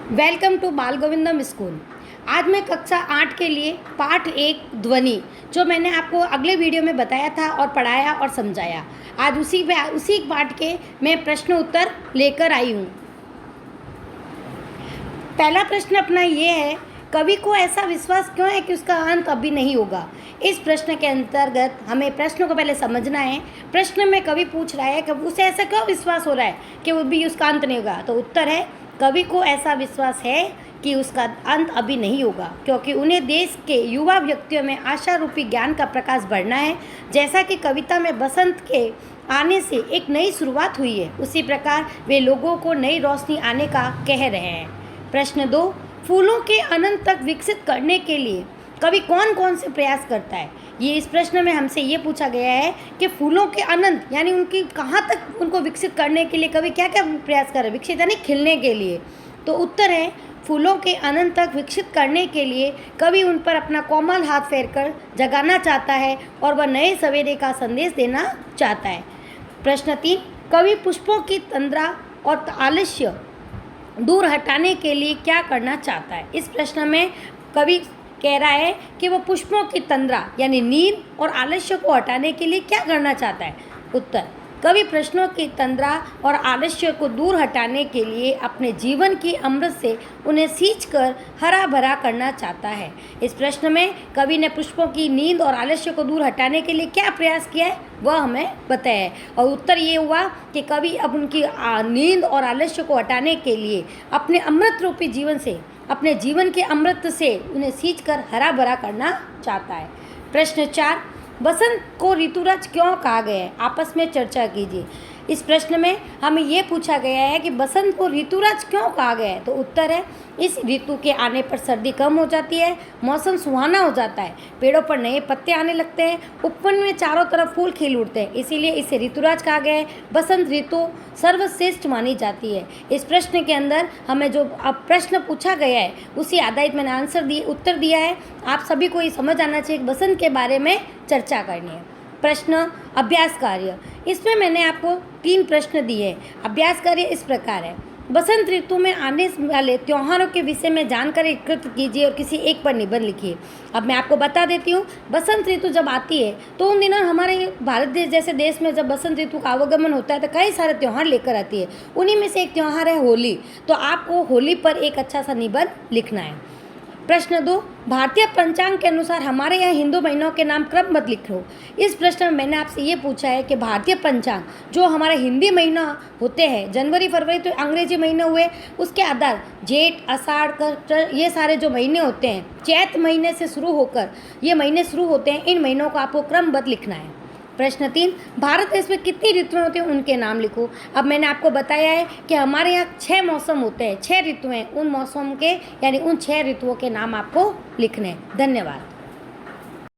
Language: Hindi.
वेलकम टू बाल गोविंदम स्कूल। आज मैं कक्षा 8 के लिए पाठ 1 ध्वनि, जो मैंने आपको अगले वीडियो में बताया था और पढ़ाया और समझाया, आज उसी पाठ के मैं प्रश्न उत्तर लेकर आई हूँ। पहला प्रश्न अपना ये है, कवि को ऐसा विश्वास क्यों है कि उसका अंत अभी नहीं होगा। इस प्रश्न के अंतर्गत हमें प्रश्न को पहले समझना है। प्रश्न में कवि पूछ रहा है कि उसे ऐसा क्यों विश्वास हो रहा है कि वो भी उसका अंत नहीं होगा। तो उत्तर है, कवि को ऐसा विश्वास है कि उसका अंत अभी नहीं होगा, क्योंकि उन्हें देश के युवा व्यक्तियों में आशा रूपी ज्ञान का प्रकाश बढ़ना है। जैसा कि कविता में बसंत के आने से एक नई शुरुआत हुई है, उसी प्रकार वे लोगों को नई रोशनी आने का कह रहे हैं। प्रश्न 2, फूलों के अनंत तक विकसित करने के लिए कवि कौन कौन से प्रयास करता है। ये इस प्रश्न में हमसे ये पूछा गया है कि फूलों के अनंत यानी उनकी कहाँ तक उनको विकसित करने के लिए कवि क्या क्या प्रयास कर रहे हैं। विकसित यानी खिलने के लिए। तो उत्तर है, फूलों के अनंत तक विकसित करने के लिए कवि उन पर अपना कोमल हाथ फेरकर जगाना चाहता है और वह नए सवेरे का संदेश देना चाहता है। प्रश्न 3, कवि पुष्पों की तंद्रा और आलस्य दूर हटाने के लिए क्या करना चाहता है। इस प्रश्न में कवि कह रहा है कि वो पुष्पों की तंद्रा यानी नींद और आलस्य को हटाने के लिए क्या करना चाहता है। उत्तर, कवि प्रश्नों की तंद्रा और आलस्य को दूर हटाने के लिए अपने जीवन की अमृत से उन्हें सींचकर हरा भरा करना चाहता है। इस प्रश्न में कवि ने पुष्पों की नींद और आलस्य को दूर हटाने के लिए क्या प्रयास किया है वह हमें बताया है, और उत्तर ये हुआ कि कवि अब उनकी नींद और आलस्य को हटाने के लिए अपने अमृत रूपी जीवन से, अपने जीवन के अमृत से उन्हें सींचकर हरा भरा करना चाहता है। प्रश्न 4, बसंत को ऋतुराज क्यों कहा गया है, आपस में चर्चा कीजिए। इस प्रश्न में हमें ये पूछा गया है कि बसंत को ऋतुराज क्यों कहा गया है। तो उत्तर है, इस ऋतु के आने पर सर्दी कम हो जाती है, मौसम सुहाना हो जाता है, पेड़ों पर नए पत्ते आने लगते हैं, उपवन में चारों तरफ फूल खिल उठते हैं, इसीलिए इसे ऋतुराज कहा गया है। बसंत ऋतु सर्वश्रेष्ठ मानी जाती है। इस प्रश्न के अंदर हमें जो अब प्रश्न पूछा गया है उसी आधारित मैंने उत्तर दिया है। आप सभी को ये समझ आना चाहिए कि बसंत के बारे में चर्चा करनी है। प्रश्न अभ्यास कार्य, इसमें मैंने आपको 3 प्रश्न दिए हैं। अभ्यास कार्य इस प्रकार है, बसंत ऋतु में आने वाले त्योहारों के विषय में जानकारी एकत्र कीजिए और किसी एक पर निबंध लिखिए। अब मैं आपको बता देती हूँ, बसंत ऋतु जब आती है तो उन दिनों हमारे भारत देश जैसे देश में जब बसंत ऋतु का आवागमन होता है तो कई सारे त्यौहार लेकर आती है। उन्हीं में से एक त्यौहार है होली। तो आपको होली पर एक अच्छा सा निबंध लिखना है। प्रश्न 2, भारतीय पंचांग के अनुसार हमारे यहाँ हिंदू महीनों के नाम क्रमबद्ध लिखो। इस प्रश्न में मैंने आपसे ये पूछा है कि भारतीय पंचांग जो हमारे हिंदी महीना होते हैं, जनवरी फरवरी तो अंग्रेजी महीने हुए, उसके आधार जेठ आषाढ़ कर ये सारे जो महीने होते हैं, चैत महीने से शुरू होकर ये महीने शुरू होते हैं, इन महीनों को आपको क्रमबद्ध लिखना है। प्रश्न 3, भारत देश में कितनी ऋतुएं होती हैं उनके नाम लिखो। अब मैंने आपको बताया है कि हमारे यहाँ 6 मौसम होते हैं, 6 ऋतुएं, उन मौसम के यानी उन 6 ऋतुओं के नाम आपको लिखने हैं। धन्यवाद।